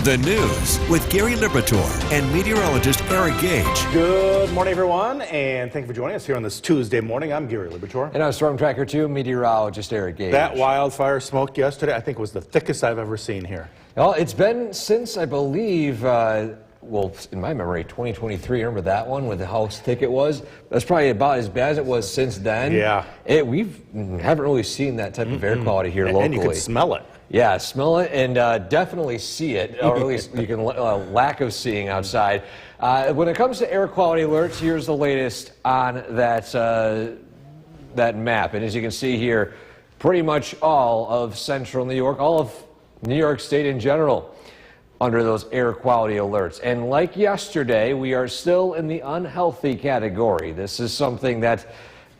The news with Gary Liberatore and meteorologist Eric Gage. Good morning, everyone, and thank you for joining us here on this Tuesday morning. I'm Gary Liberatore. And I'm Storm Tracker 2 meteorologist Eric Gage. That wildfire smoke yesterday, I think, was the thickest I've ever seen here. Well, it's been since, I believe, well, in my memory, 2023. Remember that one with how thick it was? That's probably about as bad as it was since then. Yeah. We haven't really seen that type of air quality here locally. And you could smell it. Yeah, smell it and definitely see it, or at least you can lack of seeing outside. When it comes to air quality alerts, here's the latest on that map. And as you can see here, pretty much all of central New York, all of New York State in general, under those air quality alerts. And like yesterday, we are still in the unhealthy category. This is something that,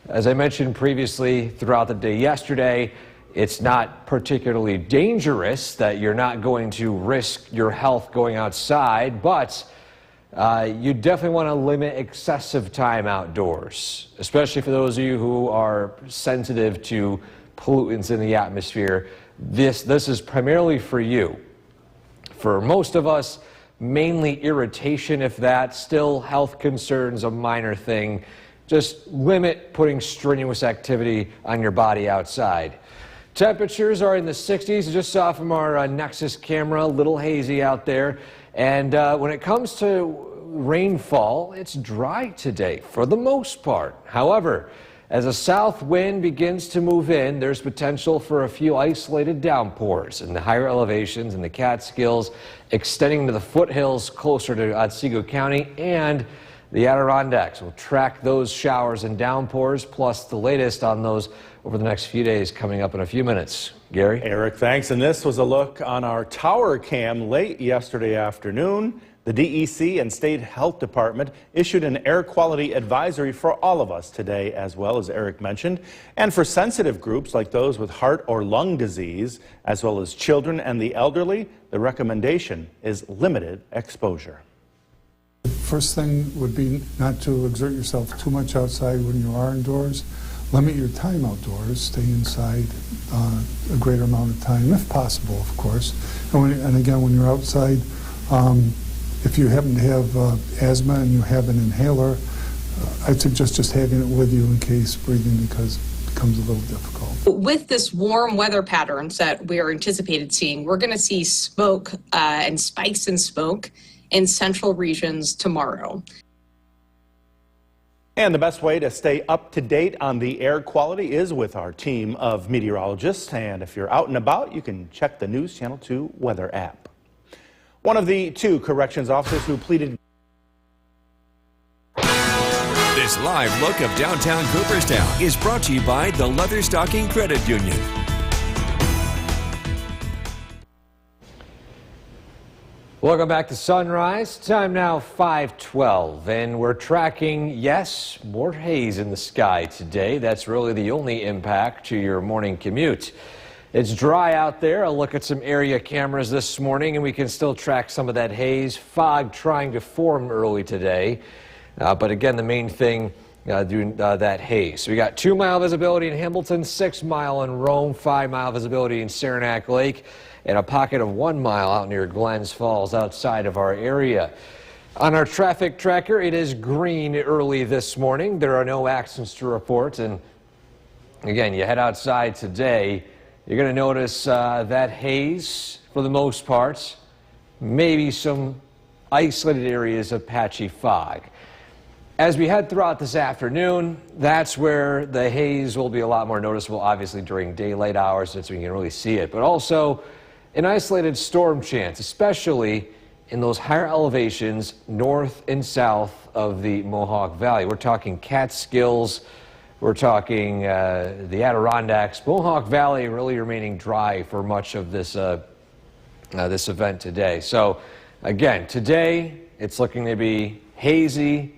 as I mentioned previously throughout the day yesterday, it's not particularly dangerous, that you're not going to risk your health going outside, but you definitely want to limit excessive time outdoors, especially for those of you who are sensitive to pollutants in the atmosphere. This is primarily for you. For most of us, mainly irritation, if that. Still, health concerns, a minor thing. Just limit putting strenuous activity on your body outside. Temperatures are in the 60s. Just saw from our Nexus camera, a little hazy out there. And when it comes to rainfall, it's dry today for the most part. However, as a south wind begins to move in, there's potential for a few isolated downpours in the higher elevations in the Catskills, extending to the foothills closer to Otsego County and the Adirondacks. We'll track those showers and downpours, plus the latest on those over the next few days coming up in a few minutes. Gary? Eric, thanks. And this was a look on our tower cam late yesterday afternoon. The DEC and State Health Department issued an air quality advisory for all of us today, as well as Eric mentioned, and for sensitive groups like those with heart or lung disease, as well as children and the elderly, the recommendation is limited exposure. First thing would be not to exert yourself too much outside when you are indoors. Limit your time outdoors. Stay inside a greater amount of time, if possible, of course. And again, when you're outside, if you happen to have asthma and you have an inhaler, I'd suggest just having it with you in case breathing becomes a little difficult. With this warm weather patterns that we're anticipated seeing, we're going to see smoke and spikes in smoke in central regions tomorrow. And the best way to stay up to date on the air quality is with our team of meteorologists. And if you're out and about, you can check the News Channel 2 weather app. One of the two corrections officers who pleaded. This live look of downtown Cooperstown is brought to you by the Leatherstocking Credit Union. Welcome back to Sunrise. Time now 5:12, and we're tracking, yes, more haze in the sky today. That's really the only impact to your morning commute. It's dry out there. I'll look at some area cameras this morning, and we can still track some of that haze. Fog trying to form early today, but again, the main thing doing that haze. So we got 2-mile visibility in Hamilton, 6-mile in Rome, 5-mile visibility in Saranac Lake, and a pocket of 1 mile out near Glens Falls outside of our area. On our traffic tracker, it is green early this morning. There are no accidents to report, and again, you head outside today, you're going to notice that haze for the most part, maybe some isolated areas of patchy fog. As we head throughout this afternoon, that's where the haze will be a lot more noticeable, obviously during daylight hours, that's when you can really see it, but also an isolated storm chance, especially in those higher elevations north and south of the Mohawk Valley. We're talking Catskills, we're talking the Adirondacks. Mohawk Valley really remaining dry for much of this this event today. So again, today it's looking to be hazy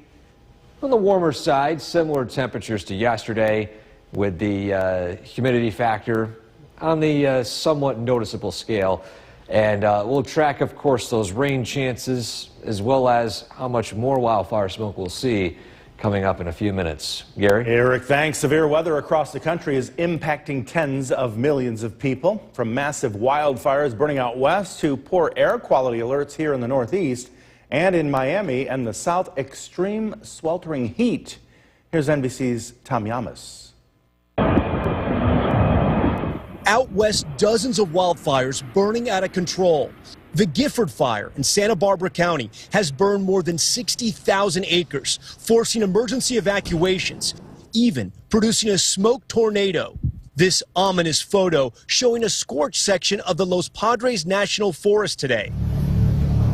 on the warmer side, similar temperatures to yesterday, with the humidity factor on the somewhat noticeable scale. And we'll track, of course, those rain chances as well as how much more wildfire smoke we'll see coming up in a few minutes. Gary? Eric, thanks. Severe weather across the country is impacting tens of millions of people. From massive wildfires burning out west to poor air quality alerts here in the Northeast, and in Miami and the South, extreme sweltering heat. Here's NBC's Tom Yamas. Out west, dozens of wildfires burning out of control. The Gifford Fire in Santa Barbara County has burned more than 60,000 acres, forcing emergency evacuations, even producing a smoke tornado. This ominous photo showing a scorched section of the Los Padres National Forest today.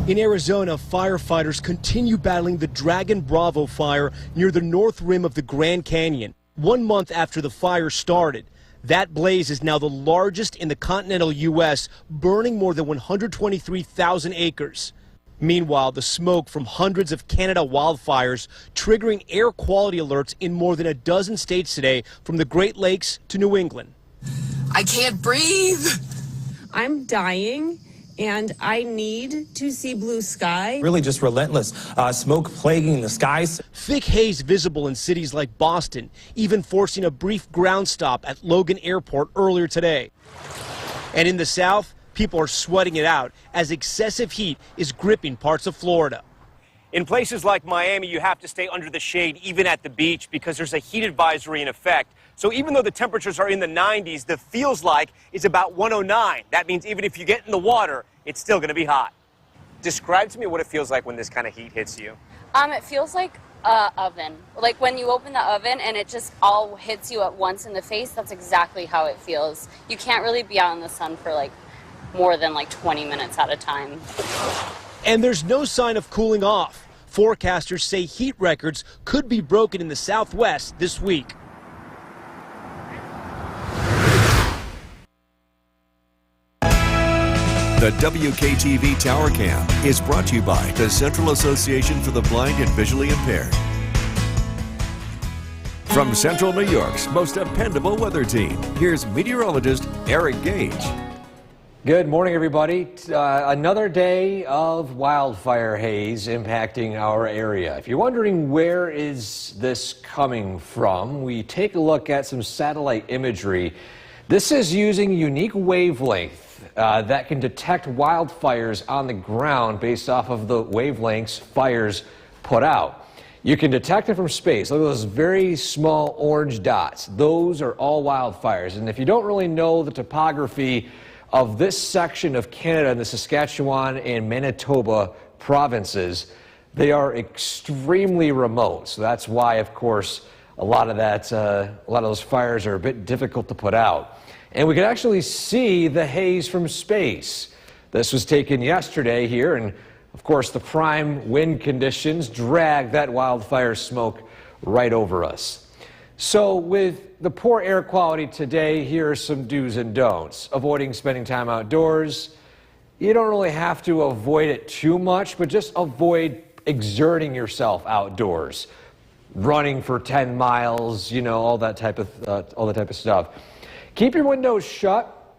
In Arizona, firefighters continue battling the Dragon Bravo fire near the north rim of the Grand Canyon. 1 month after the fire started, that blaze is now the largest in the continental U.S., burning more than 123,000 acres. Meanwhile, the smoke from hundreds of Canada wildfires triggering air quality alerts in more than a dozen states today, from the Great Lakes to New England. I can't breathe. I'm dying, and I need to see blue sky. Really just relentless smoke plaguing the skies. Thick haze visible in cities like Boston, even forcing a brief ground stop at Logan Airport earlier today. And in the South, people are sweating it out as excessive heat is gripping parts of Florida. In places like Miami, you have to stay under the shade even at the beach because there's a heat advisory in effect. So even though the temperatures are in the 90s, the feels like is about 109. That means even if you get in the water, it's still going to be hot. Describe to me what it feels like when this kind of heat hits you. It feels like an oven. Like when you open the oven and it just all hits you at once in the face, that's exactly how it feels. You can't really be out in the sun for like more than like 20 minutes at a time. And there's no sign of cooling off. Forecasters say heat records could be broken in the Southwest this week. The WKTV Tower Cam is brought to you by the Central Association for the Blind and Visually Impaired. From Central New York's most dependable weather team, here's meteorologist Eric Gage. Good morning, everybody. Another day of wildfire haze impacting our area. If you're wondering where is this coming from, we take a look at some satellite imagery. This is using unique wavelength that can detect wildfires on the ground based off of the wavelengths fires put out. You can detect it from space. Look at those very small orange dots. Those are all wildfires. And if you don't really know the topography of this section of Canada and the Saskatchewan and Manitoba provinces, they are extremely remote. So that's why, of course, a lot of those fires are a bit difficult to put out. And we can actually see the haze from space. This was taken yesterday here, and of course the prime wind conditions drag that wildfire smoke right over us. So with the poor air quality today, here are some do's and don'ts. Avoiding spending time outdoors. You don't really have to avoid it too much, but just avoid exerting yourself outdoors. Running for 10 miles, you know, all that type of stuff. Keep your windows shut.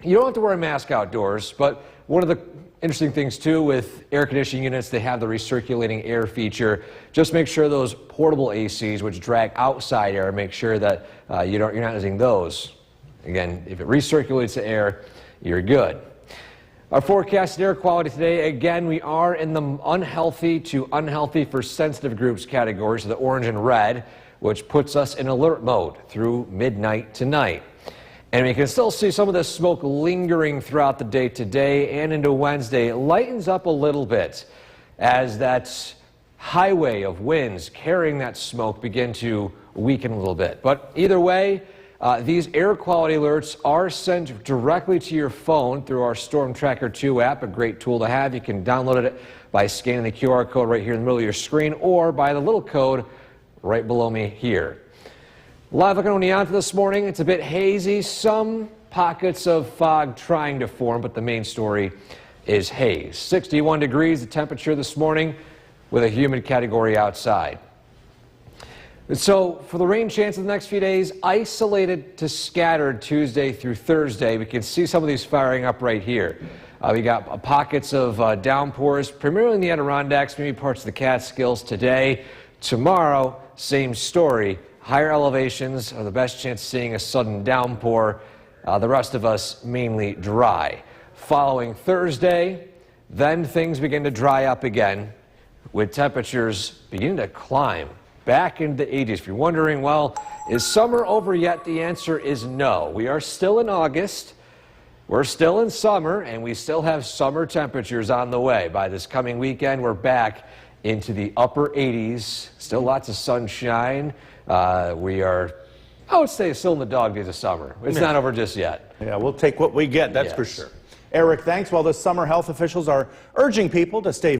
You don't have to wear a mask outdoors, but one of the interesting things too with air conditioning units, they have the recirculating air feature. Just make sure those portable ACs, which drag outside air, make sure that you're not using those. Again, if it recirculates the air, you're good. Our forecasted air quality today, again, we are in the unhealthy to unhealthy for sensitive groups categories, the orange and red, which puts us in alert mode through midnight tonight. And we can still see some of the smoke lingering throughout the day today and into Wednesday. It lightens up a little bit as that highway of winds carrying that smoke begin to weaken a little bit. But either way, these air quality alerts are sent directly to your phone through our Storm Tracker 2 app, a great tool to have. You can download it by scanning the QR code right here in the middle of your screen or by the little code right below me here. Live looking on Oneonta this morning. It's a bit hazy, some pockets of fog trying to form, but the main story is haze. 61 degrees the temperature this morning with a humid category outside. So for the rain chance of the next few days, isolated to scattered Tuesday through Thursday. We can see some of these firing up right here. We got pockets of downpours, primarily in the Adirondacks, maybe parts of the Catskills today. Tomorrow, same story. Higher elevations are the best chance of seeing a sudden downpour. The rest of us mainly dry. Following Thursday, then things begin to dry up again, with temperatures beginning to climb back into the 80s. If you're wondering, well, is summer over yet? The answer is no. We are still in August. We're still in summer, and we still have summer temperatures on the way. By this coming weekend, we're back into the upper 80s. Still lots of sunshine. We are, I would say, still in the dog days of summer. It's not over just yet. Yeah, we'll take what we get, that's for sure. Eric, thanks. Well, this summer, health officials are urging people to stay.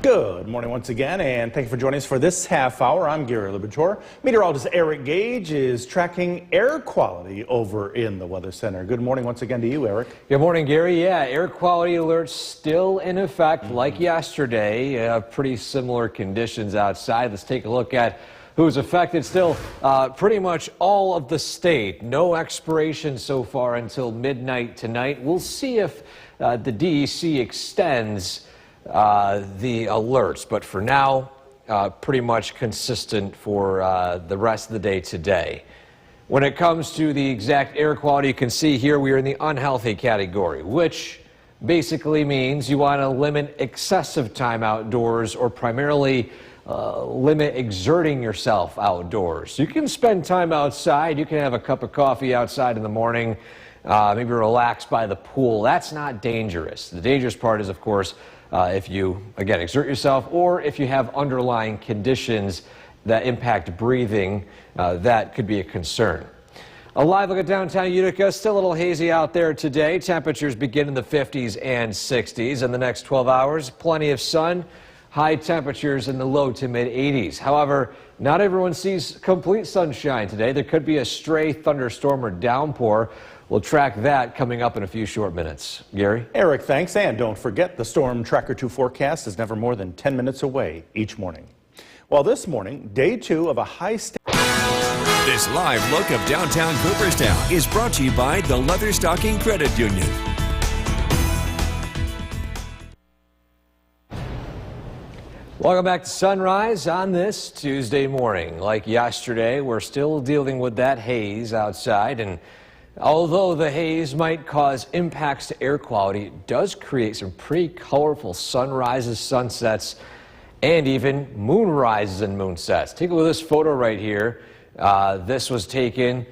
Good morning once again, and thank you for joining us for this half hour. I'm Gary Libichor. Meteorologist Eric Gage is tracking air quality over in the Weather Center. Good morning once again to you, Eric. Good morning, Gary. Yeah, air quality alerts still in effect like yesterday. Pretty similar conditions outside. Let's take a look at who's affected. Still pretty much all of the state. No expiration so far until midnight tonight. We'll see if the DEC extends the alerts, but for now, pretty much consistent for the rest of the day today. When it comes to the exact air quality, you can see here we are in the unhealthy category, which basically means you want to limit excessive time outdoors or primarily limit exerting yourself outdoors. You can spend time outside. You can have a cup of coffee outside in the morning, maybe relax by the pool. That's not dangerous. The dangerous part is, of course, if you, again, exert yourself or if you have underlying conditions that impact breathing, that could be a concern. A live look at downtown Utica. Still a little hazy out there today. Temperatures begin in the 50s and 60s. In the next 12 hours, plenty of sun. High temperatures in the low to mid 80s. However, not everyone sees complete sunshine today. There could be a stray thunderstorm or downpour. We'll track that coming up in a few short minutes. Gary? Eric, thanks. And don't forget, the Storm Tracker 2 forecast is never more than 10 minutes away each morning. Well, this morning, day 2 of a high state. This live look of downtown Cooperstown is brought to you by the Leatherstocking Credit Union. Welcome back to Sunrise on this Tuesday morning. Like yesterday, we're still dealing with that haze outside, and although the haze might cause impacts to air quality, it does create some pretty colorful sunrises, sunsets, and even moonrises and moonsets. Take a look at this photo right here. This was taken,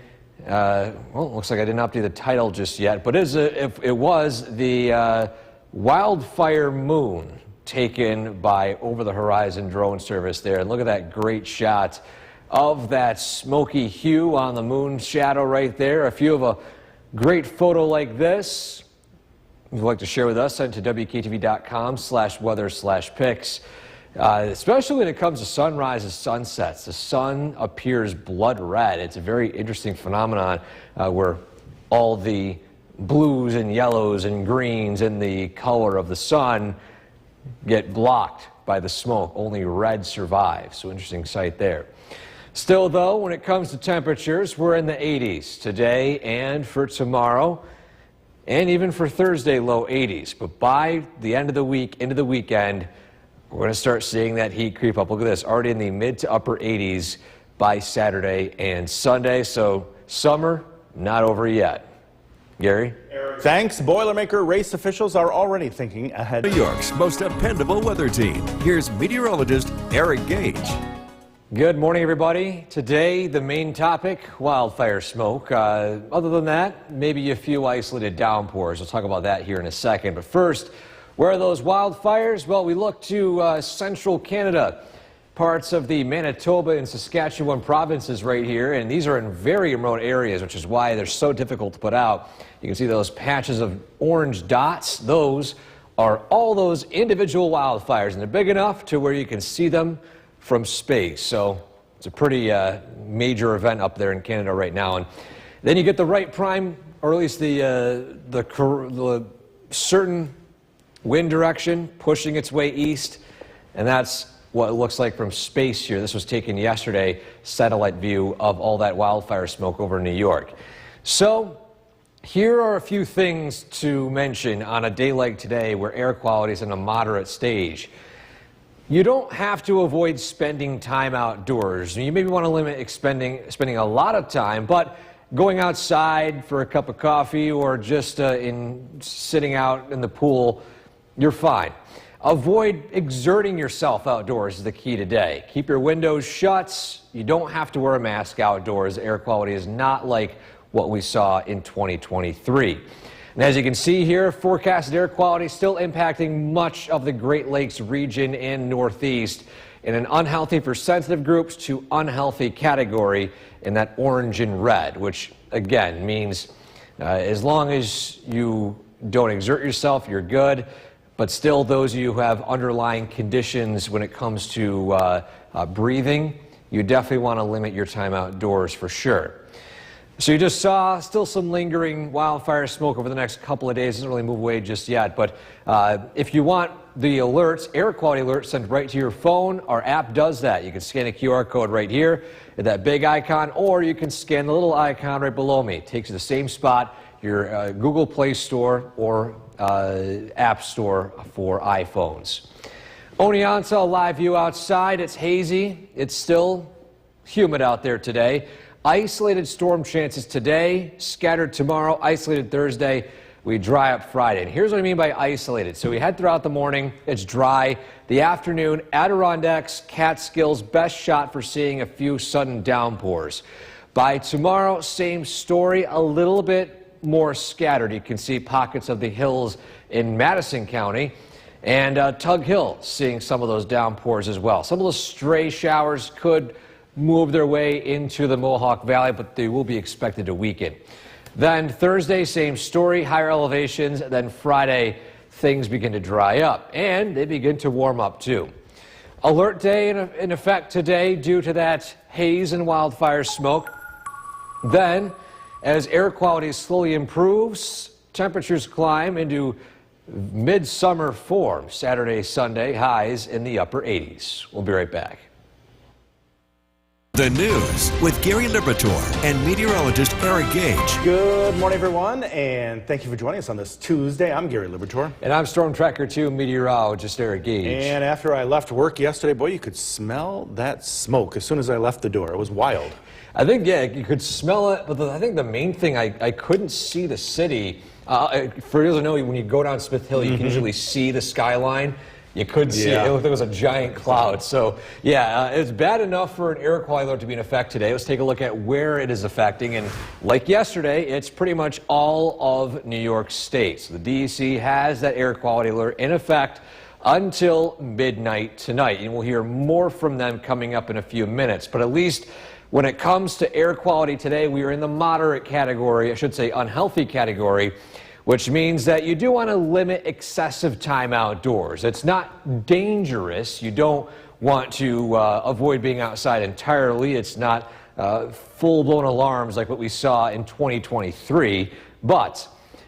well, it looks like I didn't update the title just yet, but it was the wildfire moon taken by Over the Horizon drone service there. And look at that great shot of that smoky hue on the moon shadow right there. If you have a great photo like this you'd like to share with us, send it to WKTV.com/weather/pics. Especially when it comes to sunrises, sunsets. The sun appears blood red. It's a very interesting phenomenon where all the blues and yellows and greens in the color of the sun get blocked by the smoke. Only red survives. So interesting sight there. Still, though, when it comes to temperatures, we're in the 80s today and for tomorrow, and even for Thursday, low 80s. But by the end of the week, into the weekend, we're going to start seeing that heat creep up. Look at this, already in the mid to upper 80s by Saturday and Sunday. So summer, not over yet. Gary? Thanks. Boilermaker race officials are already thinking ahead. New York's most dependable weather team. Here's meteorologist Eric Gage. Good morning, everybody. Today, the main topic, wildfire smoke. Other than that, maybe a few isolated downpours. We'll talk about that here in a second. But first, where are those wildfires? Well, we look to central Canada, parts of the Manitoba and Saskatchewan provinces right here, and these are in very remote areas, which is why they're so difficult to put out. You can see those patches of orange dots. Those are all those individual wildfires, and they're big enough to where you can see them from space. So it's a pretty major event up there in Canada right now. And then you get the right prime, or at least the certain wind direction pushing its way east, and that's what it looks like from space here. This was taken yesterday, satellite view of all that wildfire smoke over New York. So here are a few things to mention on a day like today where air quality is in a moderate stage. You don't have to avoid spending time outdoors. You maybe want to limit spending a lot of time, but going outside for a cup of coffee or just sitting out in the pool, you're fine. Avoid exerting yourself outdoors is the key today. Keep your windows shut. You don't have to wear a mask outdoors. Air quality is not like what we saw in 2023. And as you can see here, forecasted air quality still impacting much of the Great Lakes region and Northeast in an unhealthy for sensitive groups to unhealthy category in that orange and red, which again means as long as you don't exert yourself, you're good. But still, those of you who have underlying conditions when it comes to breathing, you definitely want to limit your time outdoors for sure. So you just saw still some lingering wildfire smoke over the next couple of days. It doesn't really move away just yet. But if you want the alerts, air quality alerts sent right to your phone, our app does that. You can scan a QR code right here, that big icon, or you can scan the little icon right below me. It takes you to the same spot, your Google Play Store or App Store for iPhones. Oneonta, live view outside. It's hazy. It's still humid out there today. Isolated storm chances today, scattered tomorrow, isolated Thursday. We dry up Friday. And here's what I mean by isolated. So we head throughout the morning, it's dry. The afternoon, Adirondacks, Catskills, best shot for seeing a few sudden downpours. By tomorrow, same story, a little bit more scattered. You can see pockets of the hills in Madison County. And Tug Hill seeing some of those downpours as well. Some of those stray showers could move their way into the Mohawk Valley, but they will be expected to weaken. Then Thursday, same story, higher elevations. Then Friday, things begin to dry up, and they begin to warm up too. Alert day in effect today due to that haze and wildfire smoke. Then, as air quality slowly improves, temperatures climb into midsummer form. Saturday, Sunday, highs in the upper 80s. We'll be right back. The news with Gary Liberatore and meteorologist Eric Gage. Good morning, everyone, and thank you for joining us on this Tuesday. I'm Gary Liberatore. And I'm Storm Tracker 2 meteorologist Eric Gage. And after I left work yesterday, boy, you could smell that smoke as soon as I left the door. It was wild. I think, yeah, you could smell it, but I think the main thing, I couldn't see the city. For those who know, when you go down Smith Hill, you can usually see the skyline. You could see it. It looked like it was a giant cloud. So, yeah, it's bad enough for an air quality alert to be in effect today. Let's take a look at where it is affecting. And like yesterday, it's pretty much all of New York State. So the DEC has that air quality alert in effect until midnight tonight. And we'll hear more from them coming up in a few minutes. But at least when it comes to air quality today, we are in the moderate category, I should say unhealthy category, which means that you do want to limit excessive time outdoors. It's not dangerous. You don't want to avoid being outside entirely. It's not full-blown alarms like what we saw in 2023, but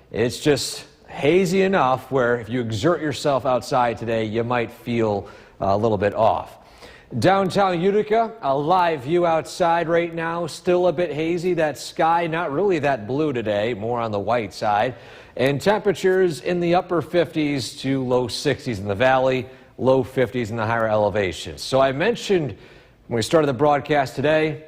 it's just hazy enough where if you exert yourself outside today, you might feel a little bit off. Downtown Utica, a live view outside right now, still a bit hazy. That sky, not really that blue today, more on the white side. And temperatures in the upper 50s to low 60s in the valley, low 50s in the higher elevations. So I mentioned when we started the broadcast today,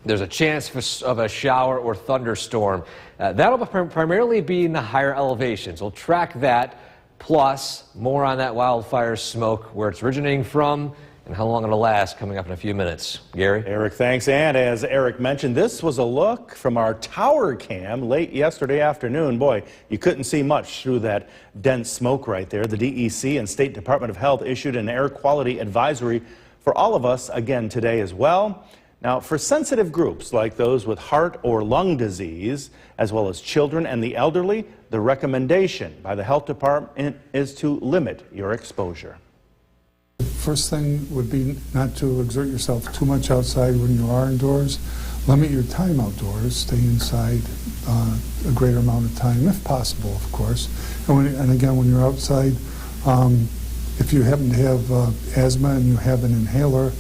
there's a chance of a shower or thunderstorm. That'll primarily be in the higher elevations. We'll track that, plus more on that wildfire smoke, where it's originating from, and how long it'll last, coming up in a few minutes. Gary? Eric, thanks. And as Eric mentioned, this was a look from our tower cam late yesterday afternoon. Boy, you couldn't see much through that dense smoke right there. The DEC and State Department of Health issued an air quality advisory for all of us again today as well. Now, for sensitive groups like those with heart or lung disease, as well as children and the elderly, the recommendation by the health department is to limit your exposure. First thing would be not to exert yourself too much outside when you are indoors. Limit your time outdoors. Stay inside a greater amount of time, if possible, of course. And again, when you're outside, if you happen to have asthma and you have an inhaler,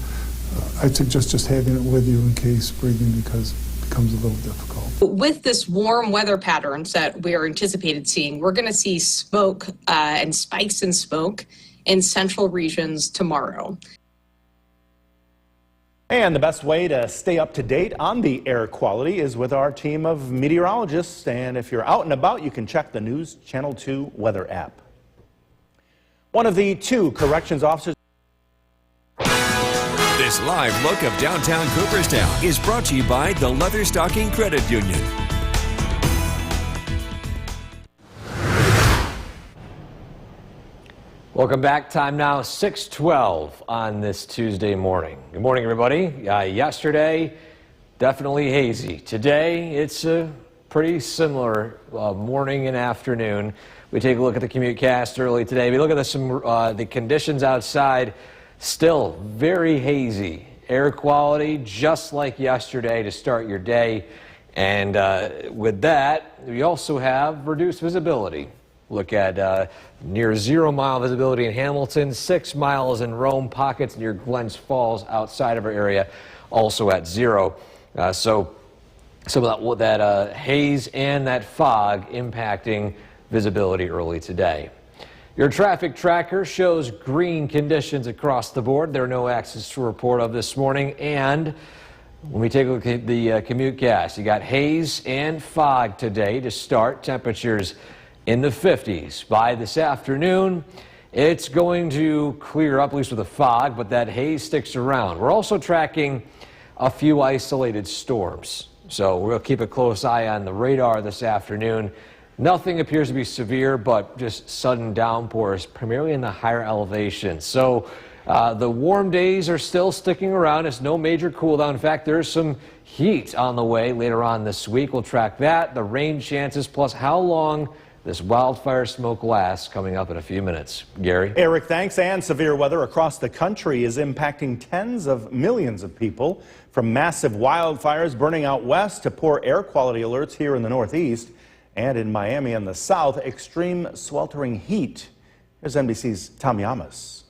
I'd suggest just having it with you in case breathing becomes a little difficult. With this warm weather patterns that we are anticipated seeing, we're going to see smoke and spikes in smoke in central regions tomorrow. And the best way to stay up to date on the air quality is with our team of meteorologists. And if you're out and about, you can check the News Channel 2 weather app. One of the 2 corrections officers. This live look of downtown Cooperstown is brought to you by the Leatherstocking Credit Union. Welcome back. Time now 6:12 on this Tuesday morning. Good morning, everybody. Yesterday, definitely hazy. Today, it's a pretty similar morning and afternoon. We take a look at the CommuteCast early today. We look at the conditions outside. Still very hazy. Air quality just like yesterday to start your day. And with that, we also have reduced visibility. Look at near 0 mile visibility in Hamilton, 6 miles in Rome, pockets near Glens Falls outside of our area also at 0. So some of that haze and that fog impacting visibility early today. Your traffic tracker shows green conditions across the board. There are no accidents to report of this morning. And when we take a look at the CommuteCast, you got haze and fog today to start. Temperatures in the 50s. By this afternoon, it's going to clear up, at least with the fog, but that haze sticks around. We're also tracking a few isolated storms. So we'll keep a close eye on the radar this afternoon. Nothing appears to be severe, but just sudden downpours, primarily in the higher elevations. So the warm days are still sticking around. It's no major cool down. In fact, there's some heat on the way later on this week. We'll track that, the rain chances, plus how long this wildfire smoke lasts coming up in a few minutes. Gary? Eric, thanks. And severe weather across the country is impacting tens of millions of people, from massive wildfires burning out west to poor air quality alerts here in the Northeast. And in Miami and the South, extreme sweltering heat. Here's NBC's Tom Yamas.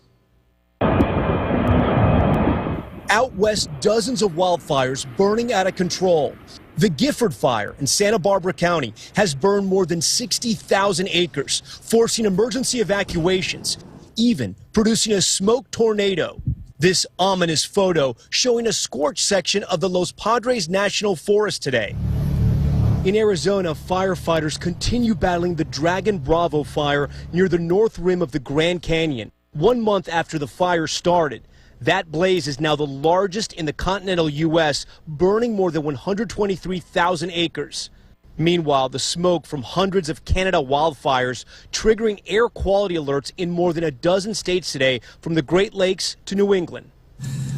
Out west, dozens of wildfires burning out of control. The Gifford Fire in Santa Barbara County has burned more than 60,000 acres, forcing emergency evacuations, even producing a smoke tornado. This ominous photo showing a scorched section of the Los Padres National Forest today. In Arizona, firefighters continue battling the Dragon Bravo fire near the north rim of the Grand Canyon. 1 month after the fire started, that blaze is now the largest in the continental U.S., burning more than 123,000 acres. Meanwhile, the smoke from hundreds of Canada wildfires triggering air quality alerts in more than a dozen states today, from the Great Lakes to New England.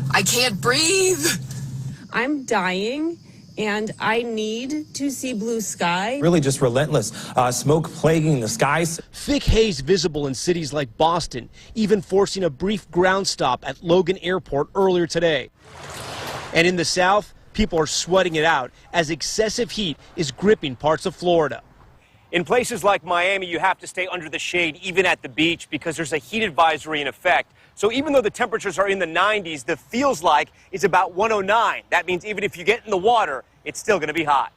I can't breathe. I'm dying. And I need to see blue sky. Really just relentless smoke plaguing the skies. Thick haze visible in cities like Boston, even forcing a brief ground stop at Logan Airport earlier today. And in the South, people are sweating it out as excessive heat is gripping parts of Florida. In places like Miami, you have to stay under the shade even at the beach because there's a heat advisory in effect. So even though the temperatures are in the 90s, the feels like is about 109. That means even if you get in the water, it's still going to be hot.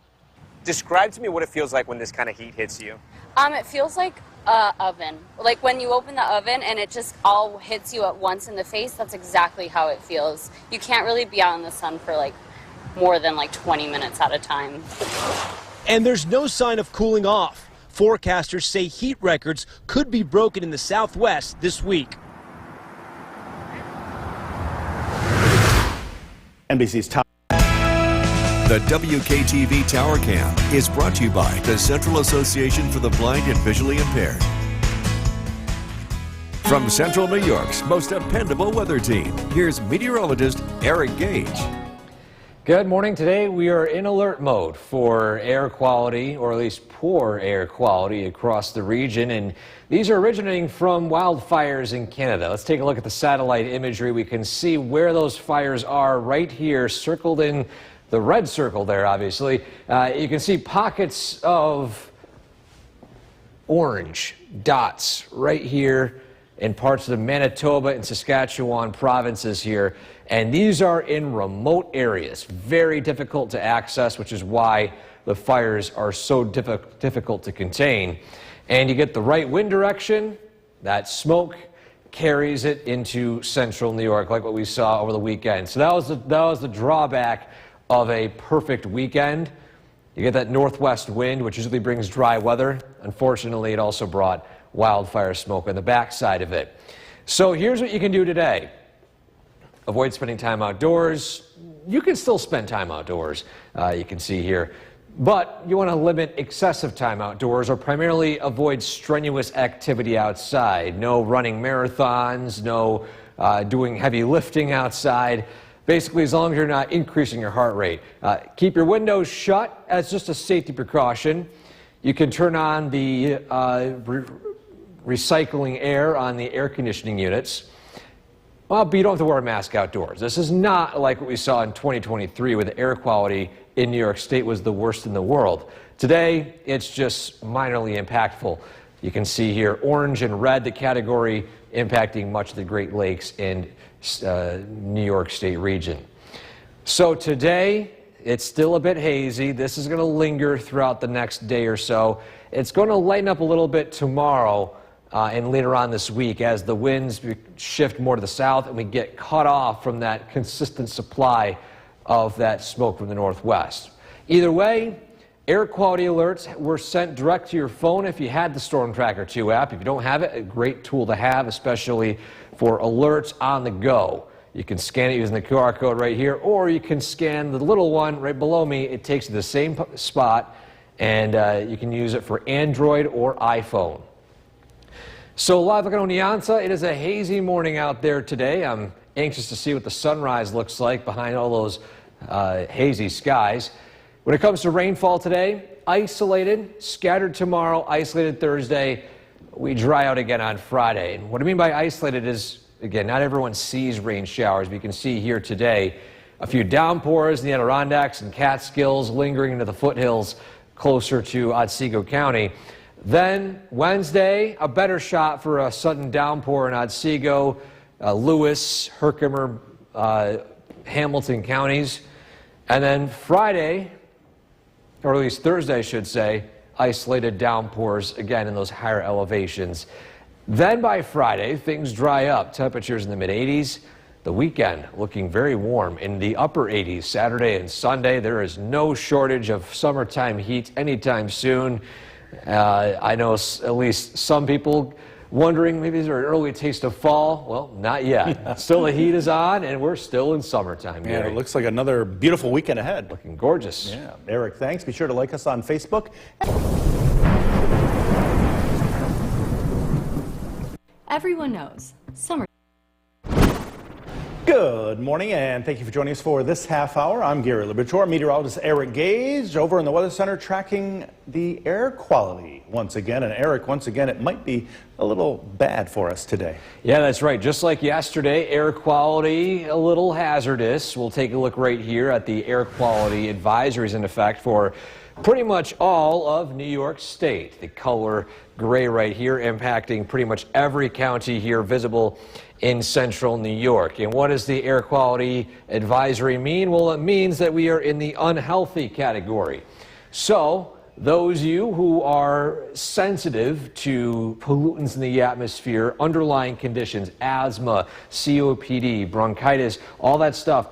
Describe to me what it feels like when this kind of heat hits you. It feels like an oven. Like when you open the oven and it just all hits you at once in the face, that's exactly how it feels. You can't really be out in the sun for like more than like 20 minutes at a time. And there's no sign of cooling off. Forecasters say heat records could be broken in the Southwest this week. NBC's Tom. The WKTV Tower Cam is brought to you by the Central Association for the Blind and Visually Impaired. From Central New York's most dependable weather team, here's meteorologist Eric Gage. Good morning. Today we are in alert mode for air quality, or at least poor air quality across the region. And these are originating from wildfires in Canada. Let's take a look at the satellite imagery. We can see where those fires are right here, circled in the red circle there, obviously. You can see pockets of orange dots right here in parts of the Manitoba and Saskatchewan provinces here. And these are in remote areas, very difficult to access, which is why the fires are so difficult to contain. And you get the right wind direction, that smoke carries it into central New York, like what we saw over the weekend. So that was the drawback of a perfect weekend. You get that northwest wind, which usually brings dry weather. Unfortunately, it also brought wildfire smoke on the backside of it. So here's what you can do today. Avoid spending time outdoors. You can still spend time outdoors, you can see here. But you want to limit excessive time outdoors or primarily avoid strenuous activity outside. No running marathons, no doing heavy lifting outside. Basically, as long as you're not increasing your heart rate. Keep your windows shut as just a safety precaution. You can turn on the recycling air on the air conditioning units. Well, but you don't have to wear a mask outdoors. This is not like what we saw in 2023 where the air quality in New York State was the worst in the world. Today, it's just minorly impactful. You can see here orange and red, the category impacting much of the Great Lakes and New York State region. So today, it's still a bit hazy. This is going to linger throughout the next day or so. It's going to lighten up a little bit tomorrow and later on this week as the winds shift more to the south and we get cut off from that consistent supply of that smoke from the northwest. Either way, air quality alerts were sent direct to your phone if you had the Storm Tracker 2 app. If you don't have it, a great tool to have, especially for alerts on the go. You can scan it using the QR code right here, or you can scan the little one right below me. It takes you to the same spot, and you can use it for Android or iPhone. So live looking on Oneonta, it is a hazy morning out there today. I'm anxious to see what the sunrise looks like behind all those hazy skies. When it comes to rainfall today, isolated, scattered tomorrow, isolated Thursday. We dry out again on Friday. And what I mean by isolated is, again, not everyone sees rain showers, but you can see here today a few downpours in the Adirondacks and Catskills lingering into the foothills closer to Otsego County. Then Wednesday, a better shot for a sudden downpour in Otsego, Lewis, Herkimer, Hamilton counties. And then Friday, or at least Thursday I should say, isolated downpours again in those higher elevations. Then by Friday, things dry up. Temperatures in the mid-80s. The weekend looking very warm in the upper 80s. Saturday and Sunday, there is no shortage of summertime heat anytime soon. I know at least some people wondering maybe is there an early taste of fall? Well, not yet. Still the heat is on and we're still in summertime. Yeah, it looks like another beautiful weekend ahead. Looking gorgeous. Yeah. Eric, thanks. Be sure to like us on Facebook. Everyone knows summer. Good morning, and thank you for joining us for this half hour. I'm Gary Liberatore, meteorologist Eric Gage over in the Weather Center tracking the air quality once again. And Eric, once again, it might be a little bad for us today. Yeah, that's right. Just like yesterday, air quality a little hazardous. We'll take a look right here at the air quality advisories in effect for pretty much all of New York State. The color gray right here impacting pretty much every county here visible in central New York. And what does the air quality advisory mean? Well, it means that we are in the unhealthy category. So those of you who are sensitive to pollutants in the atmosphere, underlying conditions, asthma, COPD, bronchitis, all that stuff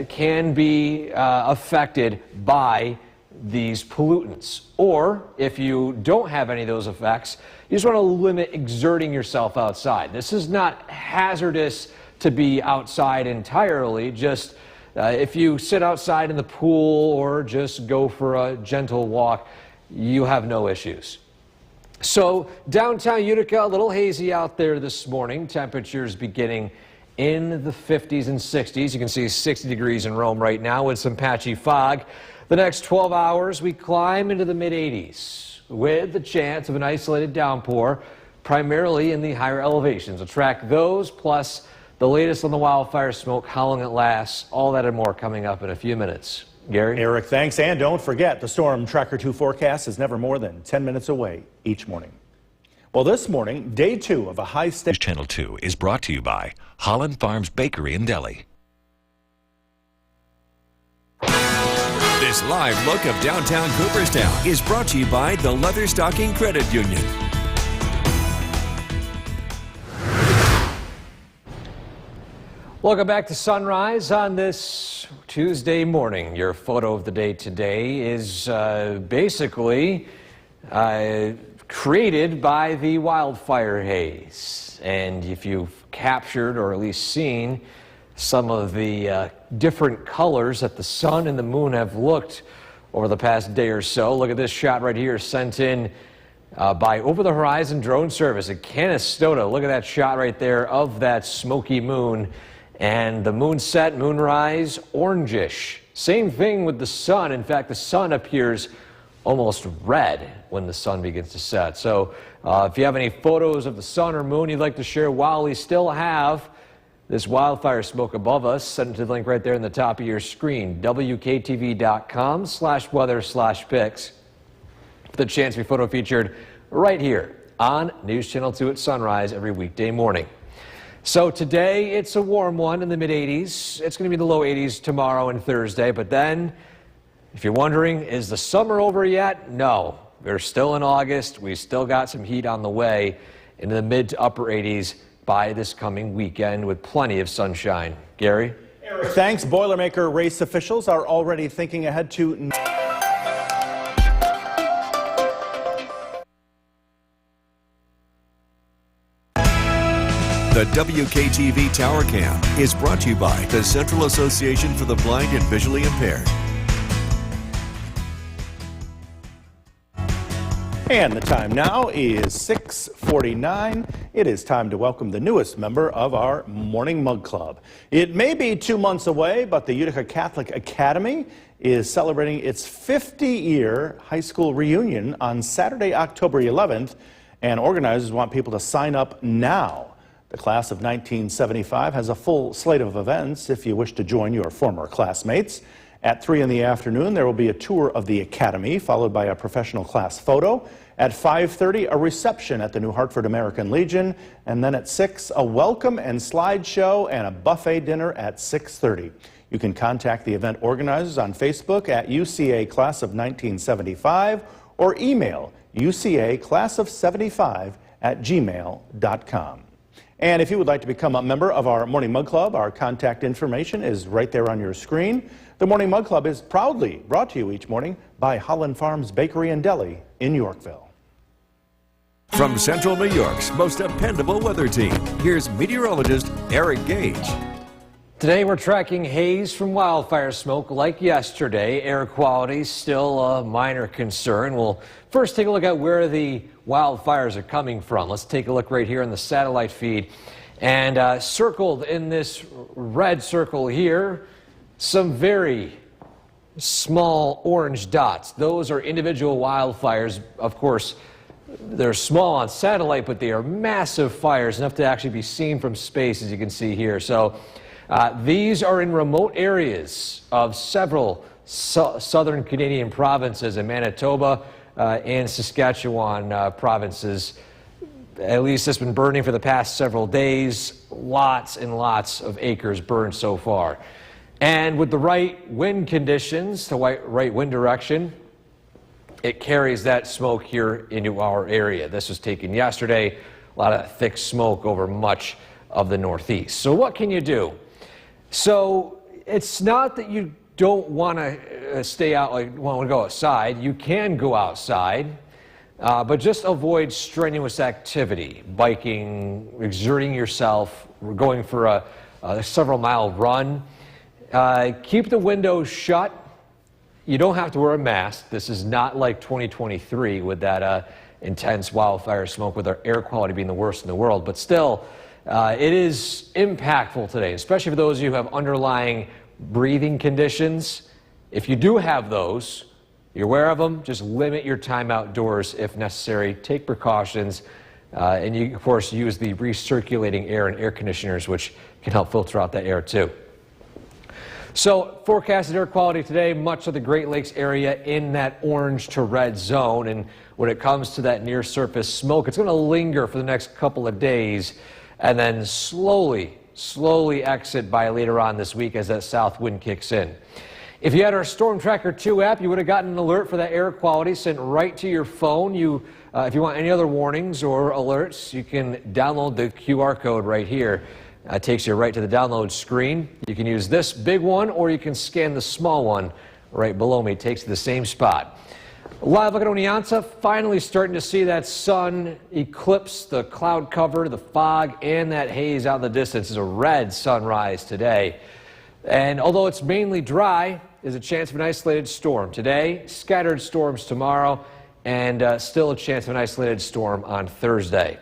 can be affected by these pollutants. Or if you don't have any of those effects, you just want to limit exerting yourself outside. This is not hazardous to be outside entirely. Just if you sit outside in the pool or just go for a gentle walk, you have no issues. So downtown Utica, a little hazy out there this morning. Temperatures beginning in the 50s and 60s. You can see 60 degrees in Rome right now with some patchy fog. The next 12 hours, we climb into the mid-80s with the chance of an isolated downpour, primarily in the higher elevations. We'll track those, plus the latest on the wildfire smoke, how long it lasts, all that and more coming up in a few minutes. Gary? Eric, thanks. And don't forget, the Storm Tracker 2 forecast is never more than 10 minutes away each morning. Well, this morning, day 2 of a high-stakes... Channel 2 is brought to you by Holland Farms Bakery and Deli. This live look of downtown Cooperstown is brought to you by the Leatherstocking Credit Union. Welcome back to Sunrise on this Tuesday morning. Your photo of the day today is basically created by the wildfire haze. And if you've captured or at least seen some of the different colors that the sun and the moon have looked over the past day or so, look at this shot right here sent in by Over the Horizon Drone Service at Canastota. Look at that shot right there of that smoky moon. And the moonset, moonrise, orangish. Same thing with the sun. In fact, the sun appears almost red when the sun begins to set. So if you have any photos of the sun or moon you'd like to share while we still have this wildfire smoke above us, send it to the link right there in the top of your screen, wktv.com/weather/pics. For the chance to be photo featured right here on News Channel 2 at sunrise every weekday morning. So today it's a warm one in the mid-80s. It's going to be the low 80s tomorrow and Thursday. But then, if you're wondering, is the summer over yet? No. We're still in August. We still got some heat on the way into the mid to upper 80s by this coming weekend with plenty of sunshine. Gary? Thanks. Boilermaker race officials are already thinking ahead to... The WKTV Tower Cam is brought to you by the Central Association for the Blind and Visually Impaired. And the time now is 6:49. It is time to welcome the newest member of our Morning Mug Club. It may be 2 months away, but the Utica Catholic Academy is celebrating its 50-year high school reunion on Saturday, October 11th, and organizers want people to sign up now. The class of 1975 has a full slate of events if you wish to join your former classmates. At 3 in the afternoon, there will be a tour of the academy, followed by a professional class photo. At 5:30, a reception at the New Hartford American Legion. And then at 6, a welcome and slideshow and a buffet dinner at 6:30. You can contact the event organizers on Facebook at UCA Class of 1975 or email ucaclassof75@gmail.com. And if you would like to become a member of our Morning Mug Club, our contact information is right there on your screen. The Morning Mug Club is proudly brought to you each morning by Holland Farms Bakery and Deli in Yorkville. From Central New York's most dependable weather team, here's meteorologist Eric Gage. Today we're tracking haze from wildfire smoke like yesterday. Air quality still a minor concern. We'll first take a look at where the wildfires are coming from. Let's take a look right here in the satellite feed. And circled in this red circle here, some very small orange dots. Those are individual wildfires. Of course, they're small on satellite, but they are massive fires, enough to actually be seen from space, as you can see here. So these are in remote areas of several southern Canadian provinces in Manitoba and Saskatchewan provinces. At least it's been burning for the past several days. Lots and lots of acres burned so far. And with the right wind conditions, the right wind direction, it carries that smoke here into our area. This was taken yesterday. A lot of thick smoke over much of the Northeast. So what can you do? So it's not that you don't want to stay out, like want to go outside. You can go outside, but just avoid strenuous activity, biking, exerting yourself, going for a several-mile run. Keep the windows shut. You don't have to wear a mask. This is not like 2023 with that intense wildfire smoke with our air quality being the worst in the world, but still, it is impactful today, especially for those of you who have underlying breathing conditions. If you do have those, you're aware of them, just limit your time outdoors if necessary. Take precautions, and you, of course, use the recirculating air and air conditioners, which can help filter out that air too. So forecasted air quality today, much of the Great Lakes area in that orange to red zone. And when it comes to that near surface smoke, it's going to linger for the next couple of days and then slowly exit by later on this week as that south wind kicks in. If you had our Storm Tracker 2 app, you would have gotten an alert for that air quality sent right to your phone. If you want any other warnings or alerts, you can download the QR code right here. Takes you right to the download screen. You can use this big one, or you can scan the small one right below me. It takes you to the same spot. Live look at Oneonta, finally starting to see that sun eclipse the cloud cover, the fog, and that haze out in the distance. It's a red sunrise today. And although it's mainly dry, there's a chance of an isolated storm today, scattered storms tomorrow, and still a chance of an isolated storm on Thursday.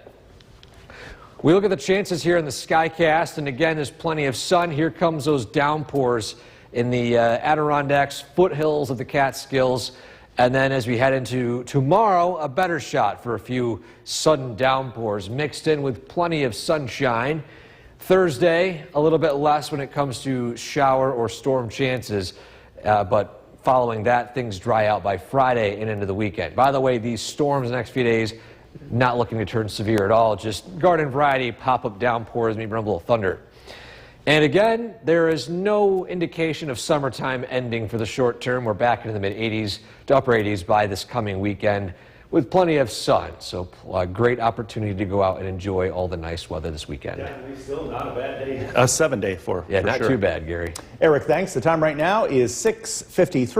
We look at the chances here in the Skycast, and again, there's plenty of sun. Here comes those downpours in the Adirondacks, foothills of the Catskills. And then as we head into tomorrow, a better shot for a few sudden downpours mixed in with plenty of sunshine. Thursday, a little bit less when it comes to shower or storm chances, but following that, things dry out by Friday and into the weekend. By the way, these storms the next few days, not looking to turn severe at all, just garden variety pop-up downpours, maybe rumble of thunder. And again, there is no indication of summertime ending for the short term. We're back into the mid-80s to upper 80s by this coming weekend with plenty of sun. So a great opportunity to go out and enjoy all the nice weather this weekend. Yeah, still not a bad day. A 7-day for Yeah, for not sure. too bad, Gary. Eric, thanks. The time right now is 6:53.